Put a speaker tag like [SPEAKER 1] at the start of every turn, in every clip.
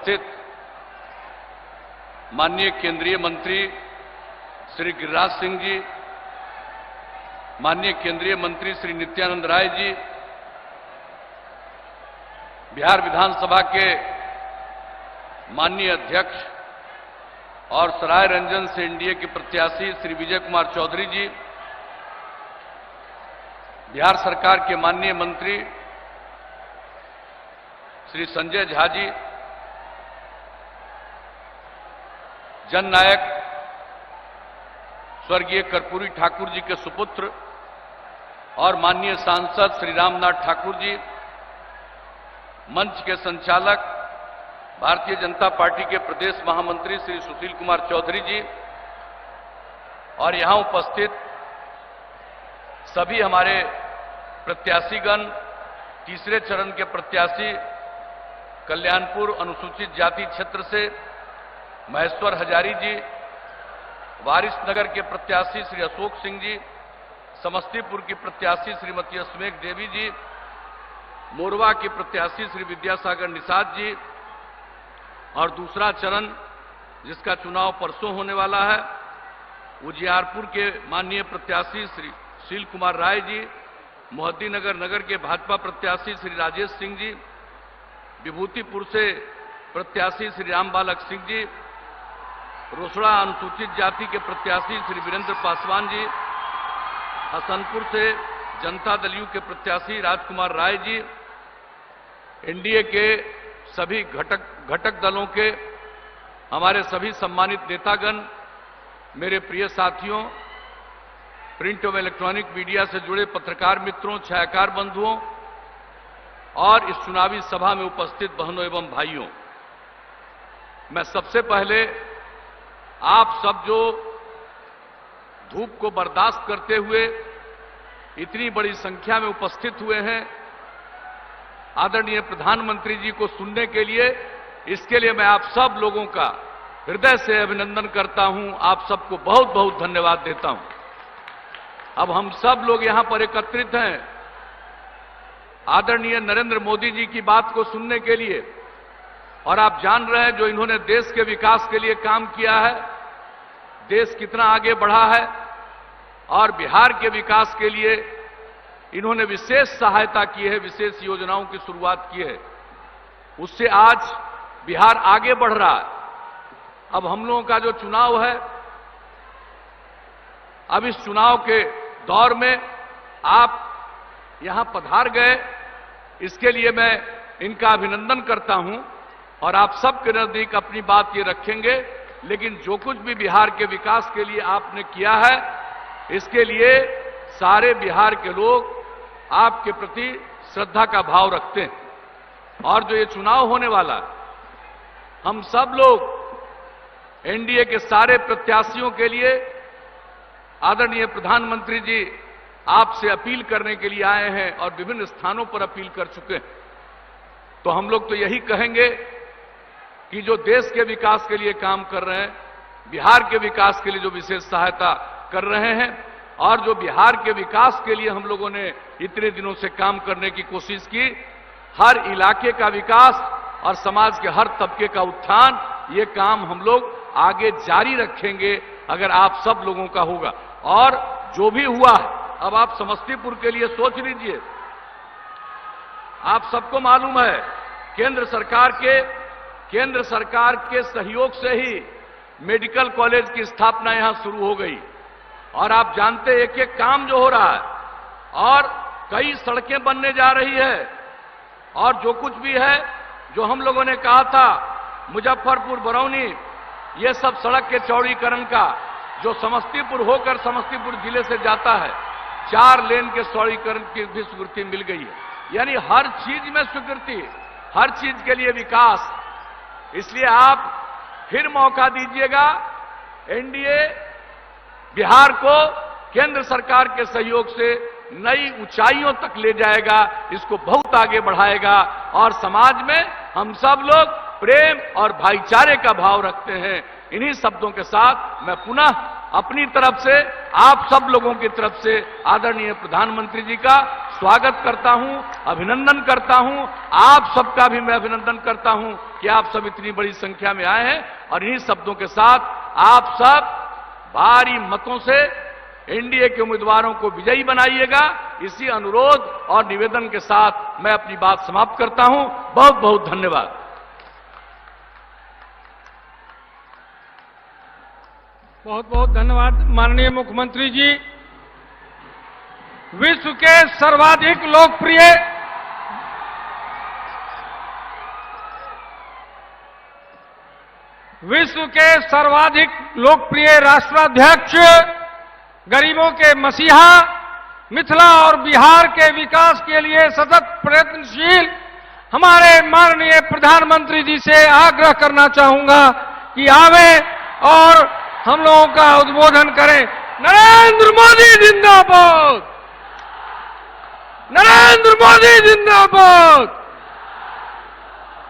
[SPEAKER 1] उपस्थित माननीय केंद्रीय मंत्री श्री गिरिराज सिंह जी, माननीय केंद्रीय मंत्री श्री नित्यानंद राय जी, बिहार विधानसभा के माननीय अध्यक्ष और सरायरंजन से एनडीए के प्रत्याशी श्री विजय कुमार चौधरी जी, बिहार सरकार के माननीय मंत्री श्री संजय झा जी, जननायक स्वर्गीय कर्पूरी ठाकुर जी के सुपुत्र और माननीय सांसद श्री रामनाथ ठाकुर जी, मंच के संचालक भारतीय जनता पार्टी के प्रदेश महामंत्री श्री सुशील कुमार चौधरी जी और यहां उपस्थित सभी हमारे प्रत्याशीगण, तीसरे चरण के प्रत्याशी कल्याणपुर अनुसूचित जाति क्षेत्र से महेश्वर हजारी जी, वारिसनगर के प्रत्याशी श्री अशोक सिंह जी, समस्तीपुर की प्रत्याशी श्रीमती अस्मेघ देवी जी, मोरवा के प्रत्याशी श्री विद्यासागर निषाद जी और दूसरा चरण जिसका चुनाव परसों होने वाला है, उजियारपुर के माननीय प्रत्याशी श्री शील कुमार राय जी, मोहद्दीनगर नगर के भाजपा प्रत्याशी श्री राजेश सिंह जी, विभूतिपुर से प्रत्याशी श्री रामबालक सिंह जी, रोसड़ा अनुसूचित जाति के प्रत्याशी श्री वीरेंद्र पासवान जी, हसनपुर से जनता दल यू के प्रत्याशी राजकुमार राय जी, एनडीए के सभी घटक दलों के हमारे सभी सम्मानित नेतागण, मेरे प्रिय साथियों, प्रिंट एवं इलेक्ट्रॉनिक मीडिया से जुड़े पत्रकार मित्रों, छायाकार बंधुओं और इस चुनावी सभा में उपस्थित बहनों एवं भाइयों, मैं सबसे पहले आप सब जो धूप को बर्दाश्त करते हुए इतनी बड़ी संख्या में उपस्थित हुए हैं आदरणीय प्रधानमंत्री जी को सुनने के लिए, इसके लिए मैं आप सब लोगों का हृदय से अभिनंदन करता हूं। आप सबको बहुत बहुत धन्यवाद देता हूं। अब हम सब लोग यहां पर एकत्रित हैं आदरणीय नरेंद्र मोदी जी की बात को सुनने के लिए, और आप जान रहे हैं जो इन्होंने देश के विकास के लिए काम किया है, देश कितना आगे बढ़ा है और बिहार के विकास के लिए इन्होंने विशेष सहायता की है, विशेष योजनाओं की शुरुआत की है, उससे आज बिहार आगे बढ़ रहा है। अब हम लोगों का जो चुनाव है, अब इस चुनाव के दौर में आप यहां पधार गए, इसके लिए मैं इनका अभिनंदन करता हूं और आप सबके नजदीक अपनी बात ये रखेंगे। लेकिन जो कुछ भी बिहार के विकास के लिए आपने किया है, इसके लिए सारे बिहार के लोग आपके प्रति श्रद्धा का भाव रखते हैं। और जो ये चुनाव होने वाला है, हम सब लोग एनडीए के सारे प्रत्याशियों के लिए आदरणीय प्रधानमंत्री जी आपसे अपील करने के लिए आए हैं और विभिन्न स्थानों पर अपील कर चुके हैं। तो हम लोग तो यही कहेंगे कि जो देश के विकास के लिए काम कर रहे हैं, बिहार के विकास के लिए जो विशेष सहायता कर रहे हैं और जो बिहार के विकास के लिए हम लोगों ने इतने दिनों से काम करने की कोशिश की, हर इलाके का विकास और समाज के हर तबके का उत्थान, ये काम हम लोग आगे जारी रखेंगे अगर आप सब लोगों का होगा। और जो भी हुआ है, अब आप समस्तीपुर के लिए सोच लीजिए, आप सबको मालूम है केंद्र सरकार के सहयोग से ही मेडिकल कॉलेज की स्थापना यहां शुरू हो गई और आप जानते हैं एक एक काम जो हो रहा है और कई सड़कें बनने जा रही है और जो कुछ भी है, जो हम लोगों ने कहा था मुजफ्फरपुर बरौनी, ये सब सड़क के चौड़ीकरण का जो समस्तीपुर होकर समस्तीपुर जिले से जाता है, 4 लेन के चौड़ीकरण की भी स्वीकृति मिल गई है। यानी हर चीज में स्वीकृति, हर चीज के लिए विकास। इसलिए आप फिर मौका दीजिएगा, एनडीए बिहार को केंद्र सरकार के सहयोग से नई ऊंचाइयों तक ले जाएगा, इसको बहुत आगे बढ़ाएगा और समाज में हम सब लोग प्रेम और भाईचारे का भाव रखते हैं। इन्हीं शब्दों के साथ मैं पुनः अपनी तरफ से, आप सब लोगों की तरफ से आदरणीय प्रधानमंत्री जी का स्वागत करता हूं, अभिनंदन करता हूं। आप सबका भी मैं अभिनंदन करता हूं कि आप सब इतनी बड़ी संख्या में आए हैं और इन्हीं शब्दों के साथ आप सब भारी मतों से एनडीए के उम्मीदवारों को विजयी बनाइएगा। इसी अनुरोध और निवेदन के साथ मैं अपनी बात समाप्त करता हूं। बहुत बहुत धन्यवाद।
[SPEAKER 2] बहुत बहुत धन्यवाद माननीय मुख्यमंत्री जी। विश्व के सर्वाधिक लोकप्रिय राष्ट्राध्यक्ष, गरीबों के मसीहा, मिथिला और बिहार के विकास के लिए सतत प्रयत्नशील हमारे माननीय प्रधानमंत्री जी से आग्रह करना चाहूंगा कि आवे और हम लोगों का उद्बोधन करें। नरेंद्र मोदी जिंदाबाद, नरेंद्र मोदी जिंदाबाद,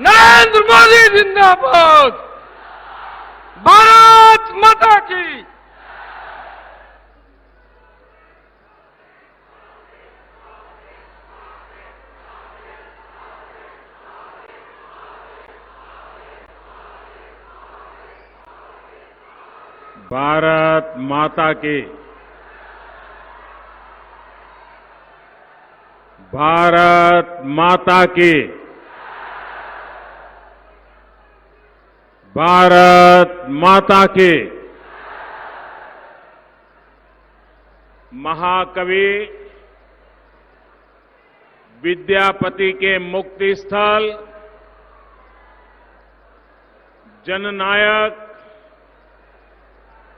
[SPEAKER 2] नरेंद्र मोदी जिंदाबाद, भारत माता की।
[SPEAKER 3] भारत माता की। भारत माता की। भारत माता की। महाकवि विद्यापति के मुक्ति स्थल, जननायक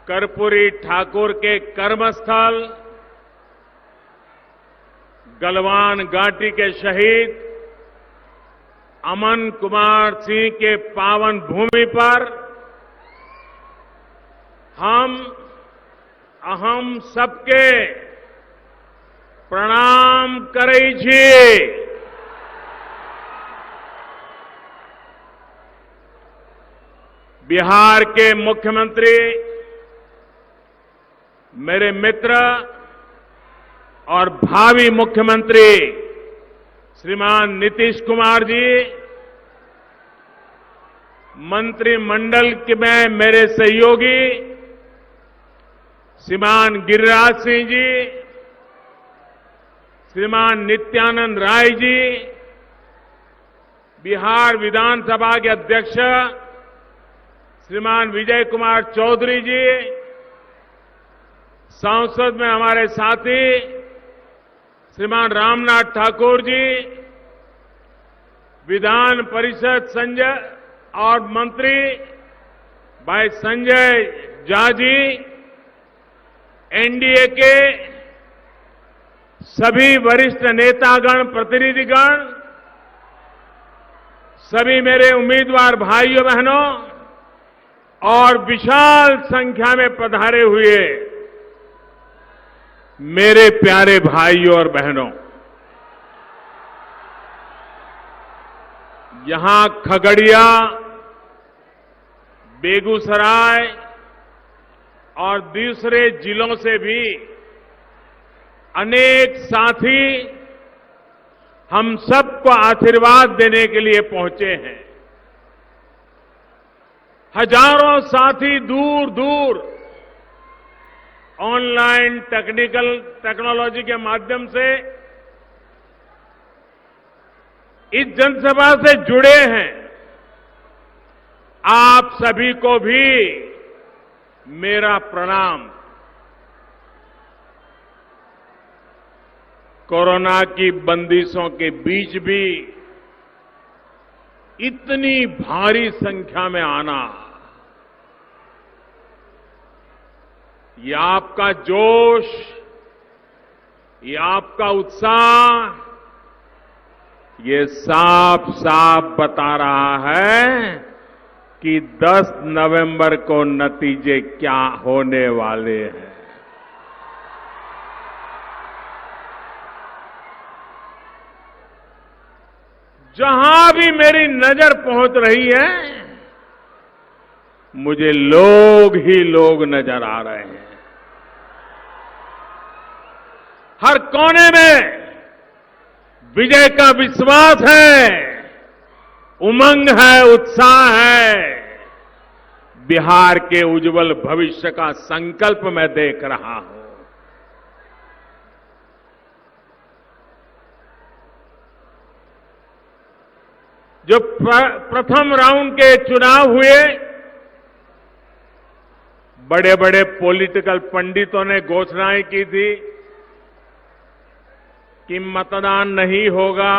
[SPEAKER 3] कर्पूरी ठाकुर के कर्मस्थल, गलवान घाटी के शहीद अमन कुमार सिंह के पावन भूमि पर हम सबके प्रणाम करै छी। बिहार के मुख्यमंत्री, मेरे मित्र और भावी मुख्यमंत्री श्रीमान नीतीश कुमार जी, मंत्रिमंडल में मेरे सहयोगी श्रीमान गिरिराज सिंह जी, श्रीमान नित्यानंद राय जी, बिहार विधानसभा के अध्यक्ष श्रीमान विजय कुमार चौधरी जी, संसद में हमारे साथी श्रीमान रामनाथ ठाकुर जी, विधान परिषद संजय और मंत्री भाई संजय झा जी, एनडीए के सभी वरिष्ठ नेतागण, प्रतिनिधिगण, सभी मेरे उम्मीदवार भाइयों बहनों और विशाल संख्या में पधारे हुए मेरे प्यारे भाइयों और बहनों, यहां खगड़िया, बेगूसराय और दूसरे जिलों से भी अनेक साथी हम सबको आशीर्वाद देने के लिए पहुंचे हैं। हजारों साथी दूर दूर ऑनलाइन टेक्नोलॉजी के माध्यम से इस जनसभा से जुड़े हैं। आप सभी को भी मेरा प्रणाम। कोरोना की बंदिशों के बीच भी इतनी भारी संख्या में आना, ये आपका जोश, ये आपका उत्साह, ये साफ साफ बता रहा है कि 10 नवंबर को नतीजे क्या होने वाले हैं। जहां भी मेरी नजर पहुंच रही है, मुझे लोग ही लोग नजर आ रहे हैं। हर कोने में विजय का विश्वास है, उमंग है, उत्साह है। बिहार के उज्जवल भविष्य का संकल्प मैं देख रहा हूं। जो प्रथम राउंड के चुनाव हुए, बड़े बड़े पॉलिटिकल पंडितों ने घोषणाएं की थी कि मतदान नहीं होगा,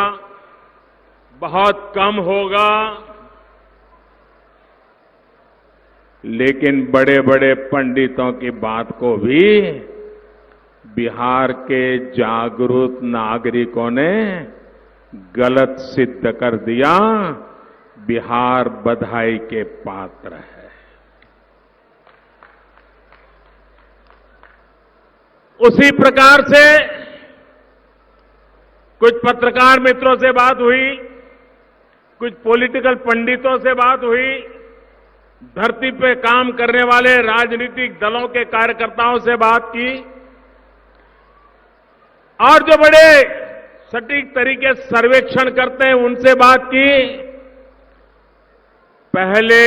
[SPEAKER 3] बहुत कम होगा, लेकिन बड़े बड़े पंडितों की बात को भी बिहार के जागरूक नागरिकों ने गलत सिद्ध कर दिया। बिहार बधाई के पात्र है। उसी प्रकार से कुछ पत्रकार मित्रों से बात हुई, कुछ पॉलिटिकल पंडितों से बात हुई, धरती पे काम करने वाले राजनीतिक दलों के कार्यकर्ताओं से बात की, और जो बड़े सटीक तरीके से सर्वेक्षण करते हैं उनसे बात की। पहले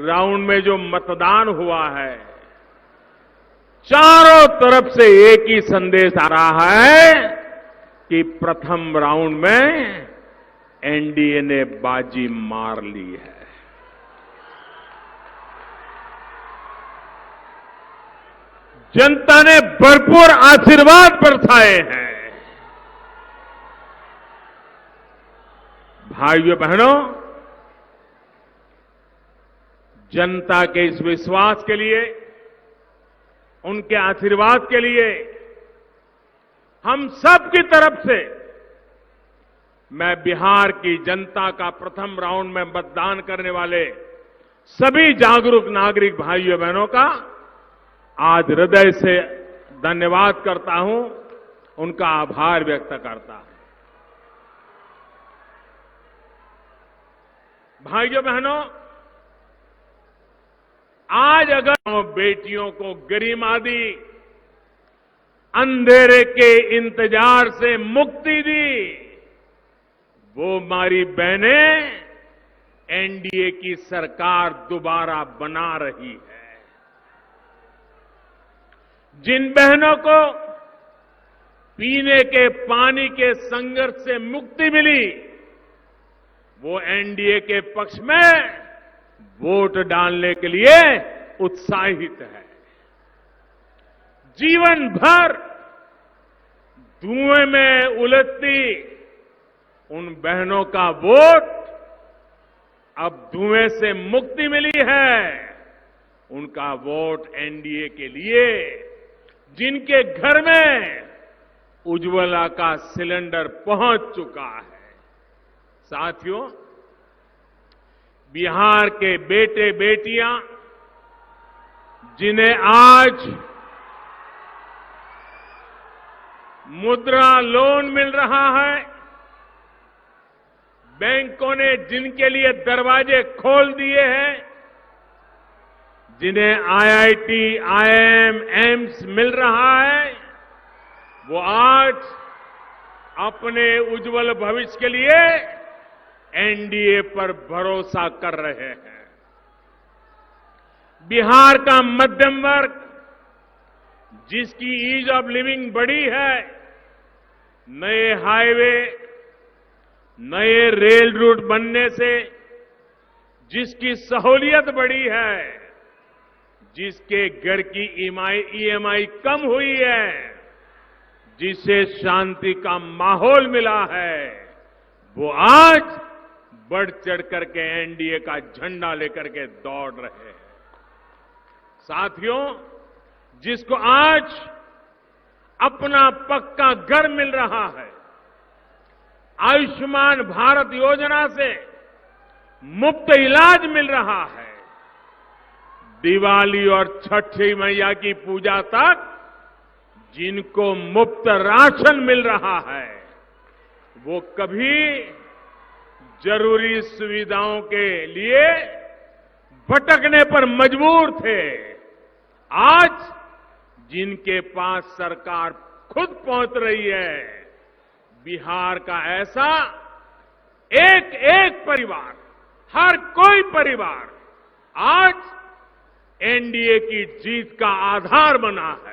[SPEAKER 3] राउंड में जो मतदान हुआ है, चारों तरफ से एक ही संदेश आ रहा है कि प्रथम राउंड में एनडीए ने बाजी मार ली है। जनता ने भरपूर आशीर्वाद बरसाए हैं। भाइयों बहनों, जनता के इस विश्वास के लिए, उनके आशीर्वाद के लिए हम सब की तरफ से मैं बिहार की जनता का प्रथम राउंड में मतदान करने वाले सभी जागरूक नागरिक भाइयों बहनों का आज हृदय से धन्यवाद करता हूं, उनका आभार व्यक्त करता हूं। भाइयों बहनों, आज अगर बेटियों को गरिमा दी, अंधेरे के इंतजार से मुक्ति दी, वो हमारी बहनें एनडीए की सरकार दोबारा बना रही है। जिन बहनों को पीने के पानी के संघर्ष से मुक्ति मिली, वो एनडीए के पक्ष में वोट डालने के लिए उत्साहित है। जीवन भर धुएं में उलझती उन बहनों का वोट अब धुएं से मुक्ति मिली है। उनका वोट एनडीए के लिए, जिनके घर में उज्ज्वला का सिलेंडर पहुंच चुका है। साथियों, बिहार के बेटे बेटियां जिन्हें आज मुद्रा लोन मिल रहा है, बैंकों ने जिनके लिए दरवाजे खोल दिए हैं, जिन्हें आईआईटी, आईआईएम, एम्स मिल रहा है, वो आज अपने उज्जवल भविष्य के लिए एनडीए पर भरोसा कर रहे हैं। बिहार का मध्यम वर्ग, जिसकी ईज ऑफ लिविंग बढ़ी है, नए हाईवे, नए रेल रूट बनने से जिसकी सहूलियत बढ़ी है, जिसके घर की ईएमआई कम हुई है, जिसे शांति का माहौल मिला है, वो आज बढ़ चढ़ करके एनडीए का झंडा लेकर के दौड़ रहे हैं। साथियों, जिसको आज अपना पक्का घर मिल रहा है, आयुष्मान भारत योजना से मुफ्त इलाज मिल रहा है, दिवाली और छठी मैया की पूजा तक जिनको मुफ्त राशन मिल रहा है, वो कभी जरूरी सुविधाओं के लिए भटकने पर मजबूर थे। आज जिनके पास सरकार खुद पहुंच रही है, बिहार का ऐसा एक एक परिवार, हर कोई परिवार आज एनडीए की जीत का आधार बना है।